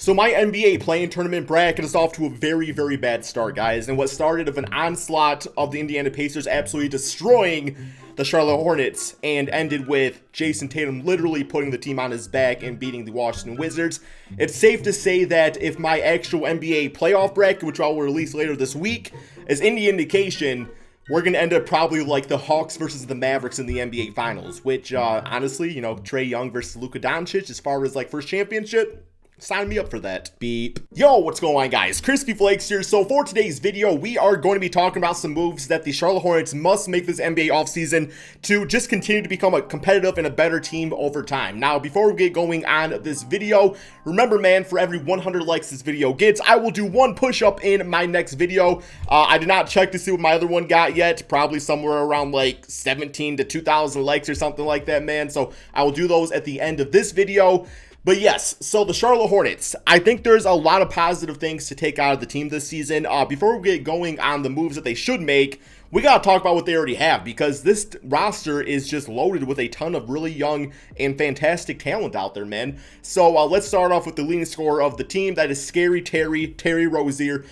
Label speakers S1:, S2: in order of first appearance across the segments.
S1: So my NBA play-in tournament bracket is off to a very, very bad start, guys. And what started with an onslaught of the Indiana Pacers absolutely destroying the Charlotte Hornets and ended with Jason Tatum literally putting the team on his back and beating the Washington Wizards. It's safe to say that if my actual NBA playoff bracket, which I will release later this week, is any indication, we're going to end up probably like the Hawks versus the Mavericks in the NBA Finals, which honestly, you know, Trae Young versus Luka Doncic as far as like first championship. Sign me up for that. Beep. Yo, what's going on, guys? Crispy Flakes here. So for today's video, we are going to be talking about some moves that the Charlotte Hornets must make this NBA offseason to just continue to become a competitive and a better team over time. Now, before we get going on this video, remember, man, for every 100 likes this video gets, I will do one push-up in my next video. I did not check to see what my other one got yet. Probably somewhere around like 17 to 2,000 likes or something like that, man. So I will do those at the end of this video. But yes, so the Charlotte Hornets, I think there's a lot of positive things to take out of the team this season. Before we get going on the moves that they should make, we got to talk about what they already have, because this roster is just loaded with a ton of really young and fantastic talent out there, man. So let's start off with the leading scorer of the team. That is Scary Terry Rozier.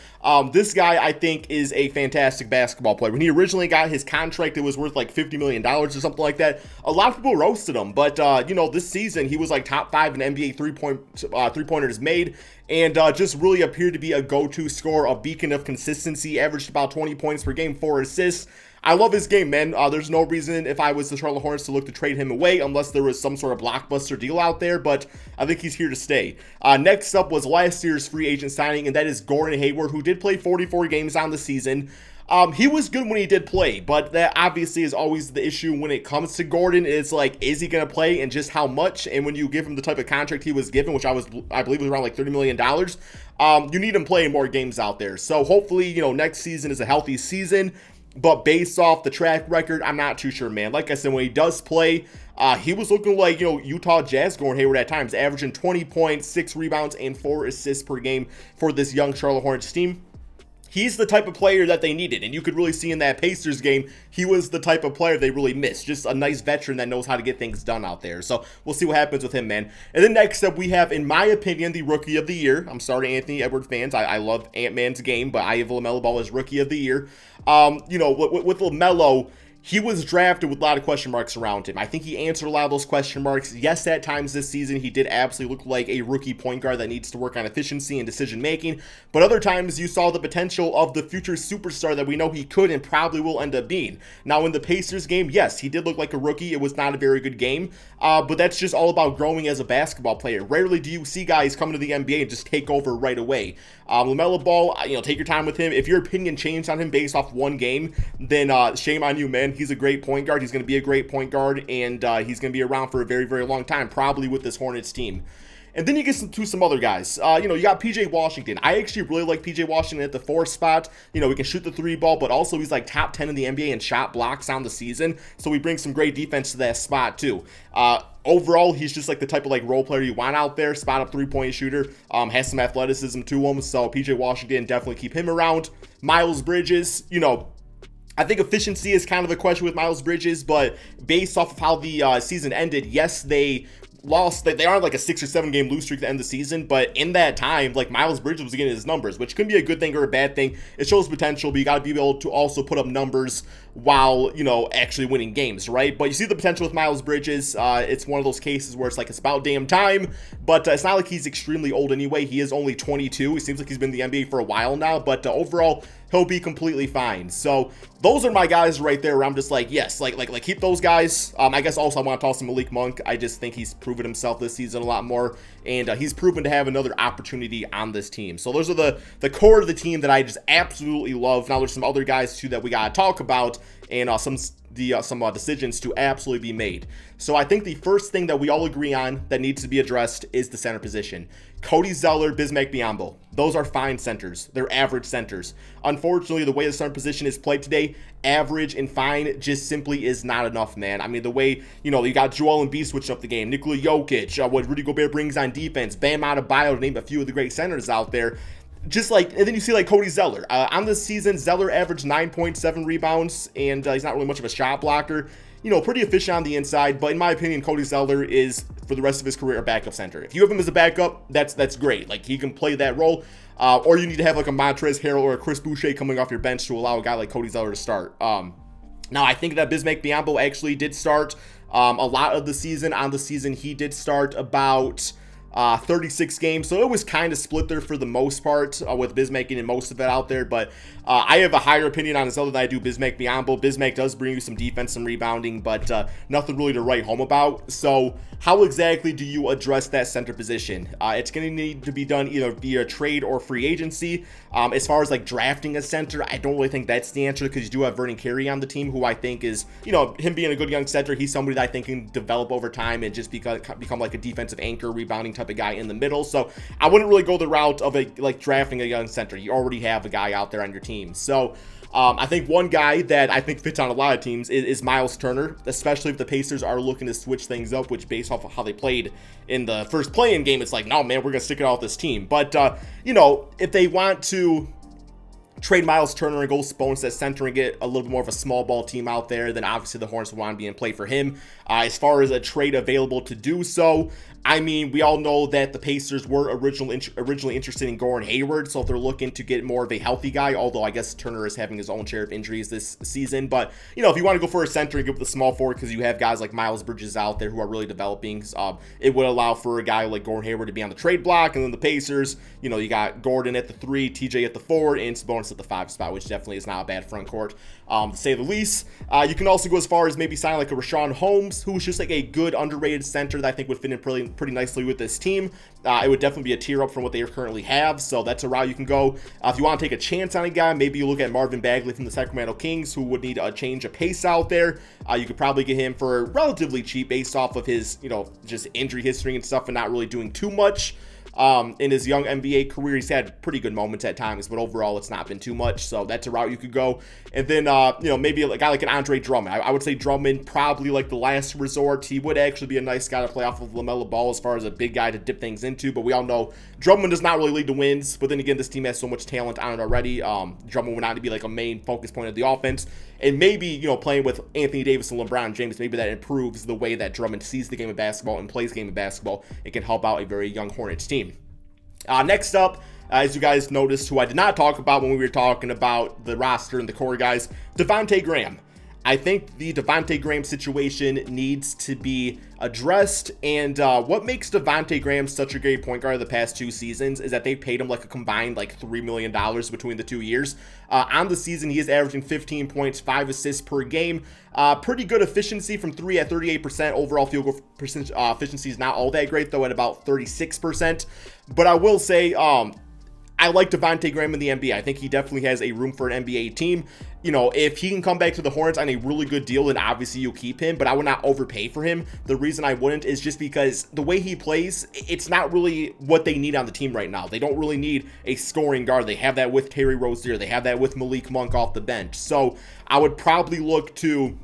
S1: This guy, I think, is a fantastic basketball player. When he originally got his contract, it was worth like $50 million or something like that. A lot of people roasted him, but, you know, this season he was like top 5 in NBA three-pointers made, and just really appeared to be a go-to scorer, a beacon of consistency, averaged about 20 points per game, 4 assists. I love his game, man. There's no reason if I was the Charlotte Hornets to look to trade him away unless there was some sort of blockbuster deal out there, but I think he's here to stay. Next up was last year's free agent signing, and that is Gordon Hayward, who did play 44 games on the season. He was good when he did play, but that obviously is always the issue when it comes to Gordon. It's like, is he going to play and just how much? And when you give him the type of contract he was given, which I believe was around like $30 million, you need him playing more games out there. So hopefully, you know, next season is a healthy season, but based off the track record, I'm not too sure, man. Like I said, when he does play, he was looking like, you know, Utah Jazz Gordon Hayward at times, averaging 20 points, 6 rebounds, and 4 assists per game for this young Charlotte Hornets team. He's the type of player that they needed, and you could really see in that Pacers game, he was the type of player they really missed. Just a nice veteran that knows how to get things done out there. So we'll see what happens with him, man. And then next up, we have, in my opinion, the Rookie of the Year. I'm sorry, Anthony Edwards fans. I love Ant-Man's game, but I have LaMelo Ball as Rookie of the Year. You know, with LaMelo, he was drafted with a lot of question marks around him. I think he answered a lot of those question marks. Yes, at times this season, he did absolutely look like a rookie point guard that needs to work on efficiency and decision-making. But other times, you saw the potential of the future superstar that we know he could and probably will end up being. Now, in the Pacers game, yes, he did look like a rookie. It was not a very good game. But that's just all about growing as a basketball player. Rarely do you see guys come to the NBA and just take over right away. LaMelo Ball, you know, take your time with him. If your opinion changed on him based off one game, then shame on you, man. He's a great point guard. He's going to be a great point guard, and he's going to be around for a very, very long time, probably with this Hornets team. And then you get to some other guys. You know, you got PJ Washington. I actually really like PJ Washington at the 4 spot. You know, he can shoot the 3 ball, but also he's like top 10 in the NBA in shot blocks on the season. So he brings some great defense to that spot too. Overall, he's just like the type of like role player you want out there. Spot up 3-point shooter. Has some athleticism to him. So PJ Washington, definitely keep him around. Miles Bridges, you know, I think efficiency is kind of a question with Miles Bridges, but based off of how the season ended, yes, they lost. They are like a 6 or 7 game lose streak to end the season, but in that time, like, Miles Bridges was getting his numbers, which can be a good thing or a bad thing. It shows potential, but you got to be able to also put up numbers while, you know, actually winning games, right? But you see the potential with Miles Bridges. It's one of those cases where it's like, it's about damn time, but it's not like he's extremely old anyway. He is only 22. He seems like he's been in the NBA for a while now, but overall, he'll be completely fine. So those are my guys right there where I'm just like, yes, like keep those guys. I guess also I want to toss him Malik Monk. I just think he's proven himself this season a lot more, and he's proven to have another opportunity on this team. So those are the core of the team that I just absolutely love. Now there's some other guys too that we got to talk about, and some decisions to absolutely be made. So I think the first thing that we all agree on that needs to be addressed is the center position. Cody Zeller, Bismack Biyombo. Those are fine centers. They're average centers. Unfortunately, the way the center position is played today, average and fine just simply is not enough, man. I mean, the way, you know, you got Joel Embiid switching up the game, Nikola Jokic, what Rudy Gobert brings on defense, Bam Adebayo, to name a few of the great centers out there. Just like, and then you see like Cody Zeller. On this season, Zeller averaged 9.7 rebounds, and he's not really much of a shot blocker. pretty efficient on the inside, but in my opinion, Cody Zeller is, for the rest of his career, a backup center. If you have him as a backup, that's great. Like, he can play that role. Or you need to have like a Montrezl Harrell or a Chris Boucher coming off your bench to allow a guy like Cody Zeller to start. Now, I think that Bismack Biyombo actually did start a lot of the season. On the season, he did start about 36 games, so it was kind of split there for the most part, with Bismack getting most of it out there. But I have a higher opinion on Zeller than I do Bismack Biyombo. Bismack does bring you some defense and rebounding, but nothing really to write home about. So how exactly do you address that center position? It's going to need to be done either via trade or free agency. As far as like drafting a center, I don't really think that's the answer, because you do have Vernon Carey on the team, who I think is, him being a good young center, he's somebody that I think can develop over time and just become like a defensive anchor, rebounding type of guy in the middle. So I wouldn't really go the route of drafting a young center. You already have a guy out there on your team. So I think one guy that I think fits on a lot of teams is Miles Turner, especially if the Pacers are looking to switch things up, which based off of how they played in the first play-in game, it's like, no, man, we're going to stick it out with this team. But, if they want to trade Miles Turner and go Sabonis at center and get a little bit more of a small ball team out there, then obviously the Hornets will want to be in play for him. As far as a trade available to do so, I mean, we all know that the Pacers were originally interested in Gordon Hayward, so if they're looking to get more of a healthy guy, although I guess Turner is having his own share of injuries this season, but, if you want to go for a center and go with the small forward, because you have guys like Miles Bridges out there who are really developing, it would allow for a guy like Gordon Hayward to be on the trade block, and then the Pacers, you got Gordon at the 3, TJ at the 4, and Sabonis at the 5 spot, which definitely is not a bad front court, to say the least. You can also go as far as maybe sign like a Rashawn Holmes, who's just like a good underrated center that I think would fit in pretty nicely with this team. It would definitely be a tier up from what they currently have, so that's a route you can go. If you want to take a chance on a guy, maybe you look at Marvin Bagley from the Sacramento Kings, who would need a change of pace out there. You could probably get him for relatively cheap based off of his, just injury history and stuff and not really doing too much. In his young NBA career, he's had pretty good moments at times, but overall it's not been too much, so that's a route you could go. And then maybe a guy like an Andre Drummond. I would say Drummond probably like the last resort. He would actually be a nice guy to play off of LaMelo Ball as far as a big guy to dip things into, but we all know Drummond does not really lead to wins. But then again, this team has so much talent on it already. Drummond would not be like a main focus point of the offense, and maybe playing with Anthony Davis and LeBron James, maybe that improves the way that Drummond sees the game of basketball and plays the game of basketball. It can help out a very young Hornets team. Next up, as you guys noticed, who I did not talk about when we were talking about the roster and the core guys, Devontae Graham. I think the Devontae Graham situation needs to be addressed, and what makes Devontae Graham such a great point guard the past 2 seasons is that they paid him like a combined like $3 million between the 2 years. On the season, he is averaging 15 points, 5 assists per game. Pretty good efficiency from 3 at 38%. Overall field goal efficiency is not all that great, though, at about 36%. But I will say, I like Devontae Graham in the NBA. I think he definitely has a room for an NBA team. If he can come back to the Hornets on a really good deal, then obviously you'll keep him, but I would not overpay for him. The reason I wouldn't is just because the way he plays, it's not really what they need on the team right now. They don't really need a scoring guard. They have that with Terry Rozier. They have that with Malik Monk off the bench. So I would probably look to,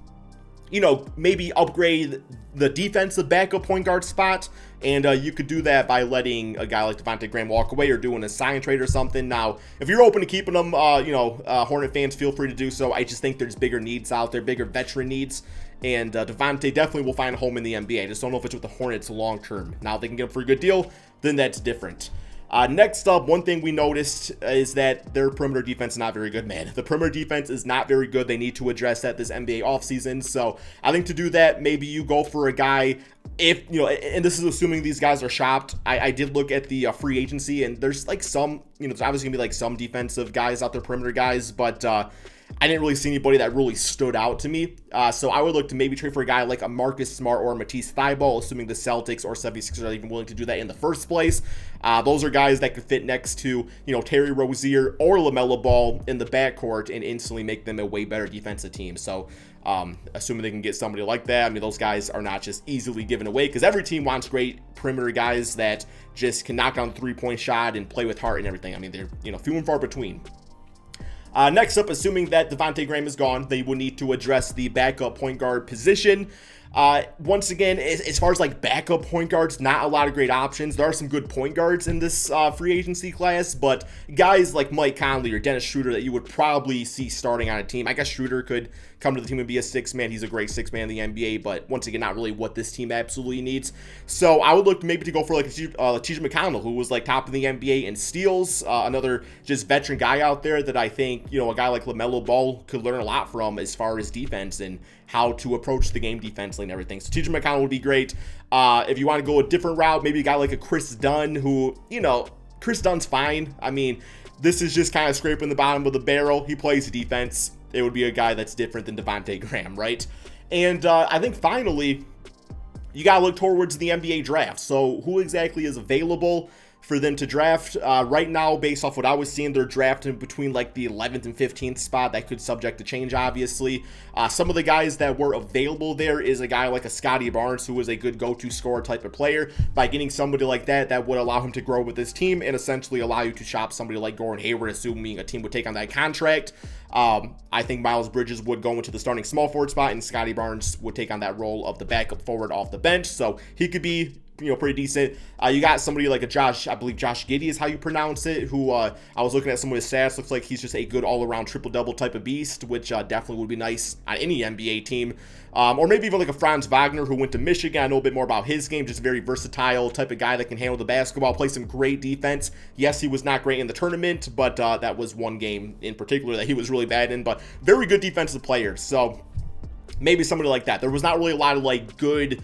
S1: maybe upgrade the defensive backup point guard spot, and you could do that by letting a guy like Devontae Graham walk away or doing a sign trade or something. Now, if you're open to keeping them, Hornet fans, feel free to do so. I just think there's bigger needs out there, bigger veteran needs, and Devontae definitely will find a home in the NBA. I just don't know if it's with the Hornets long term. Now, if they can get him for a good deal, then that's different. Next up, one thing we noticed is that their perimeter defense is not very good, man. The perimeter defense is not very good. They need to address that this NBA offseason. So I think to do that, maybe you go for a guy, if, and this is assuming these guys are shopped. I did look at the free agency, and there's like some, there's obviously going to be like some defensive guys out there, perimeter guys, but I didn't really see anybody that really stood out to me. So I would look to maybe trade for a guy like a Marcus Smart or a Matisse Thybulle, assuming the Celtics or 76ers are even willing to do that in the first place. Those are guys that could fit next to, Terry Rozier or LaMelo Ball in the backcourt and instantly make them a way better defensive team. So assuming they can get somebody like that, I mean, those guys are not just easily given away, because every team wants great perimeter guys that just can knock down the three-point shot and play with heart and everything. I mean, they're, few and far between. Next up, assuming that Devontae Graham is gone, they will need to address the backup point guard position. Once again, as far as like backup point guards, not a lot of great options. There are some good point guards in this free agency class, but guys like Mike Conley or Dennis Schroeder that you would probably see starting on a team. I guess Schroeder could come to the team and be a six-man. He's a great six-man in the NBA, but once again, not really what this team absolutely needs. So I would look maybe to go for like TJ McConnell, who was like top in the NBA in steals, another just veteran guy out there that I think, you know, a guy like LaMelo Ball could learn a lot from as far as defense and how to approach the game defensively and everything. So TJ McConnell would be great. If you want to go a different route, maybe a guy like a Chris Dunn, who, you know, Chris Dunn's fine. I mean, this is just kind of scraping the bottom of the barrel. He plays defense. It would be a guy that's different than Devontae Graham, right? And I think finally, you got to look towards the NBA draft. So who exactly is available for them to draft? Right now, based off what I was seeing, they're drafting between like the 11th and 15th spot. That could subject to change, obviously. Some of the guys that were available there is a guy like a Scotty Barnes, who is a good go-to scorer type of player. By getting somebody like that, that would allow him to grow with his team and essentially allow you to shop somebody like Gordon Hayward, assuming a team would take on that contract. I think Miles Bridges would go into the starting small forward spot, and Scotty Barnes would take on that role of the backup forward off the bench. So he could be, you know, pretty decent. You got somebody like I believe Josh Giddey is how you pronounce it, who I was looking at some of his stats. Looks like he's just a good all-around triple-double type of beast, which definitely would be nice on any NBA team. Or maybe even like a Franz Wagner, who went to Michigan. I know a bit more about his game, just a very versatile type of guy that can handle the basketball, play some great defense. Yes, he was not great in the tournament, but that was one game in particular that he was really bad in, but very good defensive player. So maybe somebody like that. There was not really a lot of like good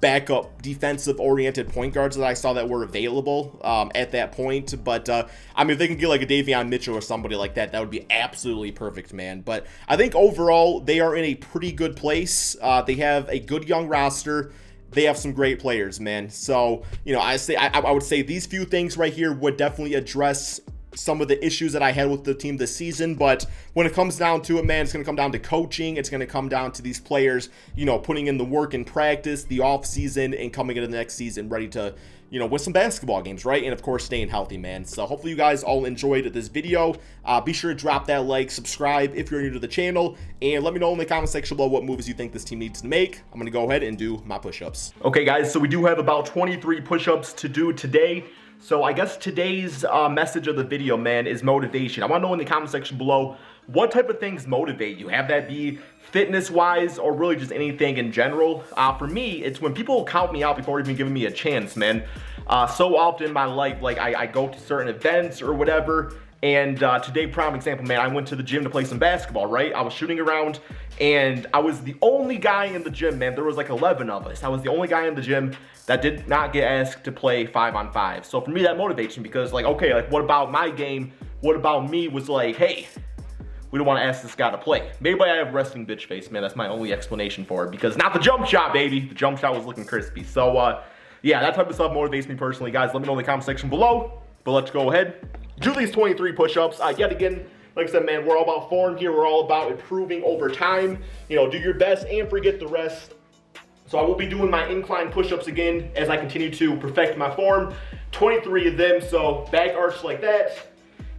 S1: backup defensive oriented point guards that I saw that were available at that point, but I mean, if they can get like a Davion Mitchell or somebody like that, that would be absolutely perfect, man. But I think overall they are in a pretty good place. They have a good young roster. They have some great players, man. So, you know, I would say these few things right here would definitely address some of the issues that I had with the team this season. But when it comes down to it, man, it's going to come down to coaching. It's going to come down to these players, you know, putting in the work in practice, the off season, and coming into the next season ready to, you know, win some basketball games, right? And of course, staying healthy, man. So hopefully you guys all enjoyed this video. Be sure to drop that like, subscribe if you're new to the channel, and let me know in the comment section below what moves you think this team needs to make. I'm going to go ahead and do my push-ups. Okay, guys, so we do have about 23 push-ups to do today. So I guess today's message of the video, man, is motivation. I want to know in the comment section below, what type of things motivate you? Have that be fitness-wise or really just anything in general? For me, it's when people count me out before even giving me a chance, man. So often in my life, like I go to certain events or whatever, and today, prime example, man, I went to the gym to play some basketball, right? I was shooting around, and I was the only guy in the gym, man. There was like 11 of us. I was the only guy in the gym that did not get asked to play 5-on-5. So for me, that motivates me because, like, okay, like, what about my game? What about me was like, hey, we don't want to ask this guy to play. Maybe I have resting bitch face, man. That's my only explanation for it, because not the jump shot, baby. The jump shot was looking crispy. So, yeah, that type of stuff motivates me personally. Guys, let me know in the comment section below. But let's go ahead. Do these 23 push-ups. Yet again, like I said, man, we're all about form here. We're all about improving over time. You know, do your best and forget the rest. So I will be doing my incline push-ups again as I continue to perfect my form. 23 of them, so back arch like that.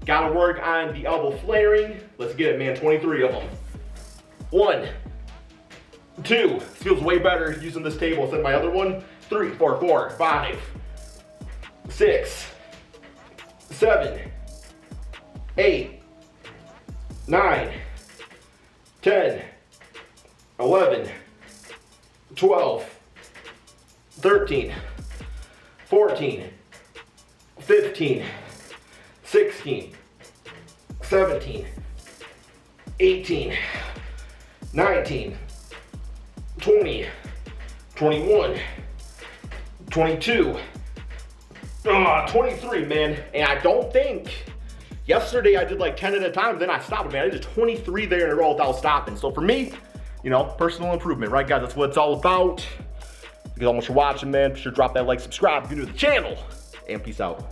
S1: Gotta work on the elbow flaring. Let's get it, man, 23 of them. 1, 2, this feels way better using this table instead of my other one. 3, 4, 4, 5, 6, 7, 8, 9, 10, 11, 12, 13, 14, 15, 16, 17, 18, 19, 20, 21, 22, 23, man. And I don't think, yesterday I did like 10 at a time, then I stopped, man. I did 23 there in a row without stopping. So for me, you know, personal improvement, right, guys? That's what it's all about. Thank you so much for watching, man. Be sure to drop that like, subscribe if you're new to the channel, and peace out.